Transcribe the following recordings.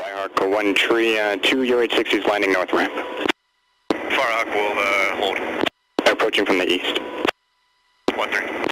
Flyhawk 1 tree, 2 UH-60s landing north ramp. Firehawk will hold. Approaching from the east. 1-3.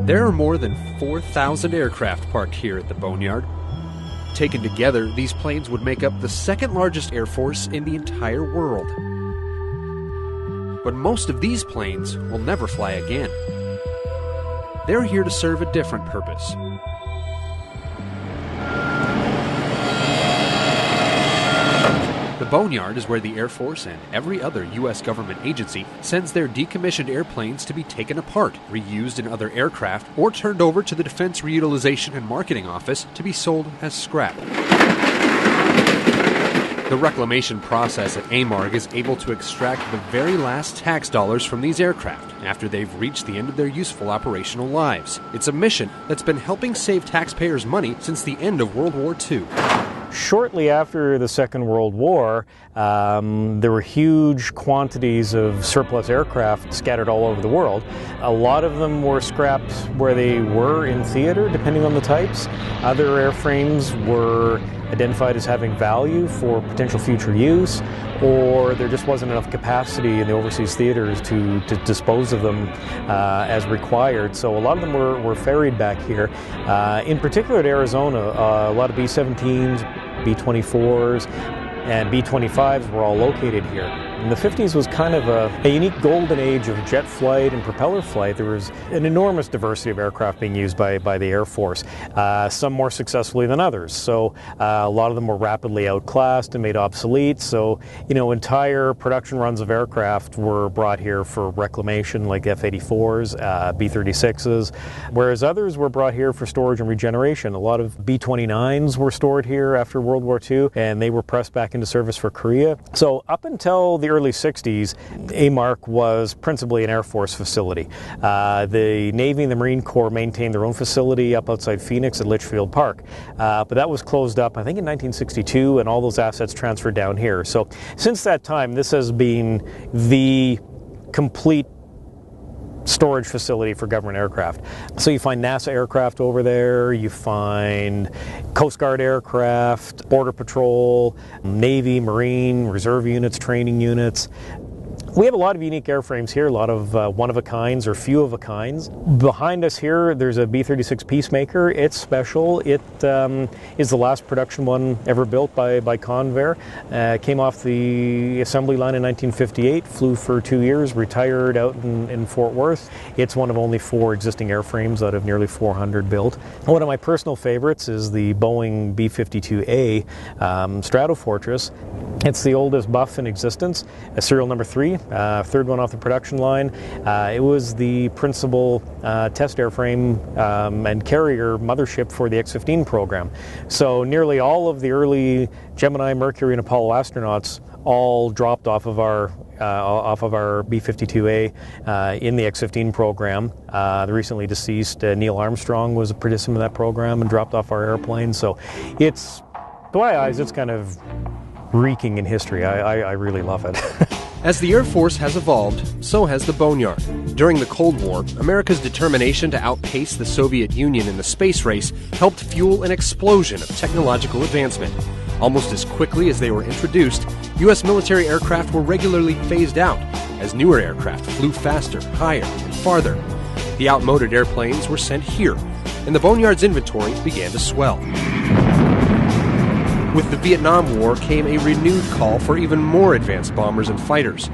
There are more than 4,000 aircraft parked here at the boneyard. Taken together, these planes would make up the second largest air force in the entire world. But most of these planes will never fly again. They're here to serve a different purpose. The boneyard is where the Air Force and every other U.S. government agency sends their decommissioned airplanes to be taken apart, reused in other aircraft, or turned over to the Defense Reutilization and Marketing Office to be sold as scrap. The reclamation process at AMARG is able to extract the very last tax dollars from these aircraft after they've reached the end of their useful operational lives. It's a mission that's been helping save taxpayers money since the end of World War II. Shortly after the Second World War, there were huge quantities of surplus aircraft scattered all over the world. A lot of them were scrapped where they were in theater, depending on the types. Other airframes were identified as having value for potential future use, or there just wasn't enough capacity in the overseas theaters to dispose of them as required. So a lot of them were ferried back here. In particular at Arizona, a lot of B-17s, B-24s, and B-25s were all located here. And the 50s was kind of a unique golden age of jet flight and propeller flight. There was an enormous diversity of aircraft being used by the Air Force, some more successfully than others. So a lot of them were rapidly outclassed and made obsolete. So, entire production runs of aircraft were brought here for reclamation, like F-84s, B-36s, whereas others were brought here for storage and regeneration. A lot of B-29s were stored here after World War II, and they were pressed back into service for Korea. So up until the early 60s, AMARC was principally an Air Force facility. The Navy and the Marine Corps maintained their own facility up outside Phoenix at Litchfield Park. But that was closed up, I think, in 1962, and all those assets transferred down here. So since that time, this has been the complete storage facility for government aircraft. So you find NASA aircraft over there, you find Coast Guard aircraft, Border Patrol, Navy, Marine, Reserve units, training units. We have a lot of unique airframes here, a lot of one-of-a-kinds or few-of-a-kinds. Behind us here, there's a B-36 Peacemaker. It's special. It is the last production one ever built by Convair. Came off the assembly line in 1958, flew for 2 years, retired out in Fort Worth. It's one of only 4 existing airframes out of nearly 400 built. One of my personal favorites is the Boeing B-52A Stratofortress. It's the oldest Buff in existence, serial number 3. Third one off the production line. It was the principal test airframe and carrier mothership for the X-15 program. So nearly all of the early Gemini, Mercury, and Apollo astronauts all dropped off of our B-52A in the X-15 program. The recently deceased Neil Armstrong was a participant in that program and dropped off our airplane. So it's, to my eyes, it's kind of reeking in history. I really love it. As the Air Force has evolved, so has the boneyard. During the Cold War, America's determination to outpace the Soviet Union in the space race helped fuel an explosion of technological advancement. Almost as quickly as they were introduced, U.S. military aircraft were regularly phased out, as newer aircraft flew faster, higher, and farther. The outmoded airplanes were sent here, and the boneyard's inventory began to swell. With the Vietnam War came a renewed call for even more advanced bombers and fighters.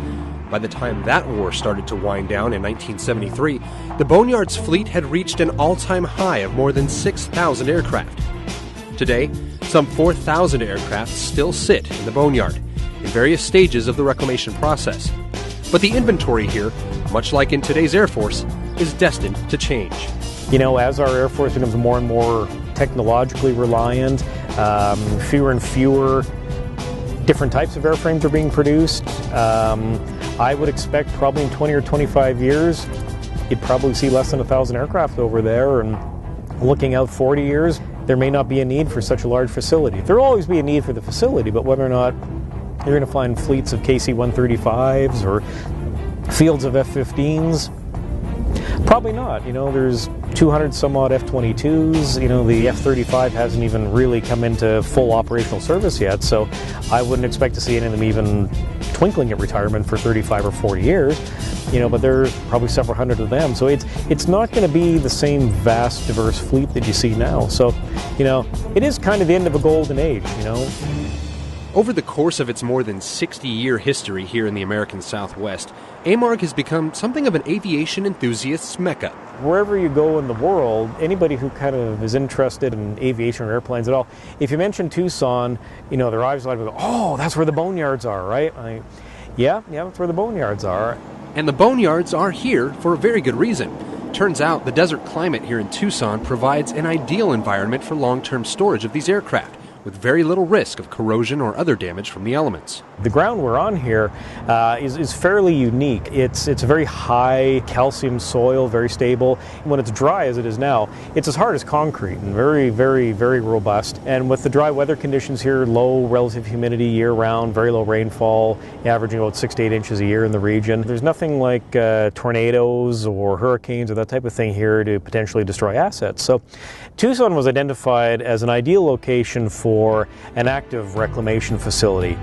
By the time that war started to wind down in 1973, the boneyard's fleet had reached an all-time high of more than 6,000 aircraft. Today, some 4,000 aircraft still sit in the boneyard, in various stages of the reclamation process. But the inventory here much like in today's Air Force, is destined to change. You know, as our Air Force becomes more and more technologically reliant, fewer and fewer different types of airframes are being produced. I would expect probably in 20 or 25 years, you'd probably see less than 1,000 aircraft over there, and looking out 40 years, there may not be a need for such a large facility. There will always be a need for the facility, but whether or not you're going to find fleets of KC-135s or fields of F-15s, probably not. You know, there's 200 some odd F-22s. You know, the F-35 hasn't even really come into full operational service yet, so I wouldn't expect to see any of them even twinkling at retirement for 35 or 40 years. You know, but there's probably several hundred of them, so it's not going to be the same vast, diverse fleet that you see now. So, you know, it is kind of the end of a golden age, you know. Over the course of its more than 60-year history here in the American Southwest, AMARG has become something of an aviation enthusiast's mecca. Wherever you go in the world, anybody who kind of is interested in aviation or airplanes at all, if you mention Tucson, you know, their eyes will go, oh, that's where the boneyards are, right? Yeah, that's where the boneyards are. And the boneyards are here for a very good reason. Turns out the desert climate here in Tucson provides an ideal environment for long-term storage of these aircraft, with very little risk of corrosion or other damage from the elements. The ground we're on here is fairly unique. It's a very high calcium soil, very stable. When it's dry as it is now, it's as hard as concrete and very, very, very robust. And with the dry weather conditions here, low relative humidity year-round, very low rainfall, averaging about 6 to 8 inches a year in the region, there's nothing like tornadoes or hurricanes or that type of thing here to potentially destroy assets. So Tucson was identified as an ideal location for an active reclamation facility.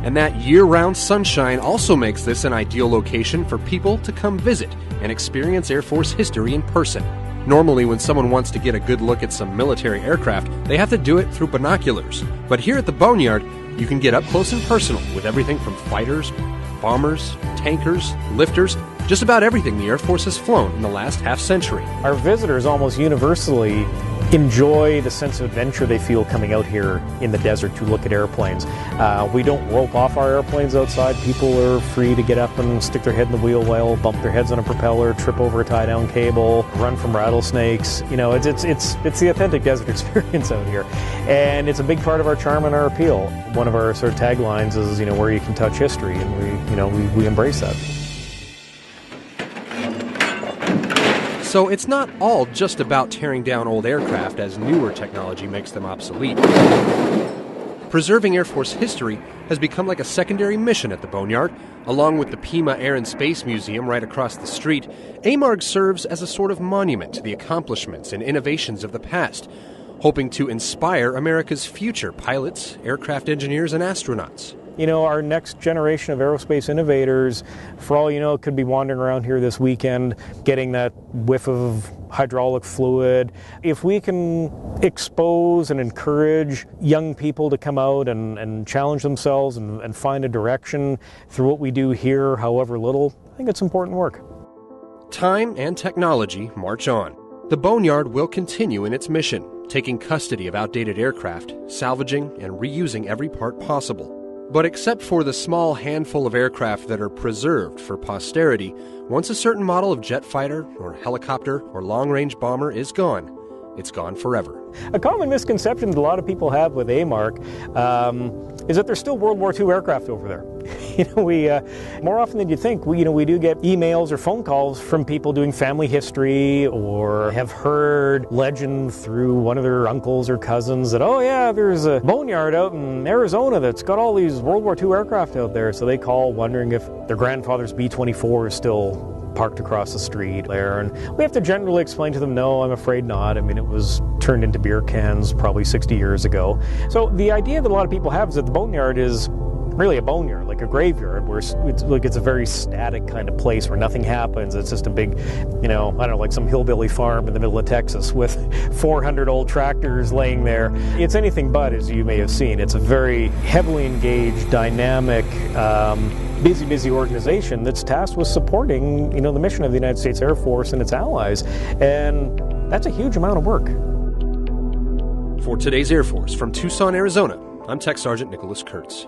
And that year-round sunshine also makes this an ideal location for people to come visit and experience Air Force history in person. Normally, when someone wants to get a good look at some military aircraft, they have to do it through binoculars. But here at the Boneyard, you can get up close and personal with everything from fighters, bombers, tankers, lifters, just about everything the Air Force has flown in the last half-century. Our visitors almost universally enjoy the sense of adventure they feel coming out here in the desert to look at airplanes. We don't rope off our airplanes outside. People are free to get up and stick their head in the wheel well, bump their heads on a propeller, trip over a tie-down cable, run from rattlesnakes. You know, it's the authentic desert experience out here, and it's a big part of our charm and our appeal. One of our sort of taglines is, you know, where you can touch history, and we embrace that. So it's not all just about tearing down old aircraft as newer technology makes them obsolete. Preserving Air Force history has become like a secondary mission at the Boneyard. Along with the Pima Air and Space Museum right across the street, AMARG serves as a sort of monument to the accomplishments and innovations of the past, hoping to inspire America's future pilots, aircraft engineers, and astronauts. You know, our next generation of aerospace innovators, for all you know, could be wandering around here this weekend, getting that whiff of hydraulic fluid. If we can expose and encourage young people to come out and challenge themselves and find a direction through what we do here, however little, I think it's important work. Time and technology march on. The Boneyard will continue in its mission, taking custody of outdated aircraft, salvaging and reusing every part possible. But except for the small handful of aircraft that are preserved for posterity, once a certain model of jet fighter or helicopter or long-range bomber is gone, it's gone forever. A common misconception that a lot of people have with AMARC is that there's still World War II aircraft over there. You know, we more often than you think, we do get emails or phone calls from people doing family history or have heard legend through one of their uncles or cousins that, oh yeah, there's a boneyard out in Arizona that's got all these World War II aircraft out there. So they call wondering if their grandfather's B-24 is still parked across the street there, and we have to generally explain to them, no, I'm afraid not. I mean, it was turned into beer cans probably 60 years ago. So the idea that a lot of people have is that the boneyard is really a boneyard, like a graveyard, where it's a very static kind of place where nothing happens. It's just a big, you know, I don't know, like some hillbilly farm in the middle of Texas with 400 old tractors laying there. It's anything but, as you may have seen. It's a very heavily engaged, dynamic, busy organization that's tasked with supporting, you know, the mission of the United States Air Force and its allies. And that's a huge amount of work. For today's Air Force from Tucson, Arizona, I'm Tech Sergeant Nicholas Kurtz.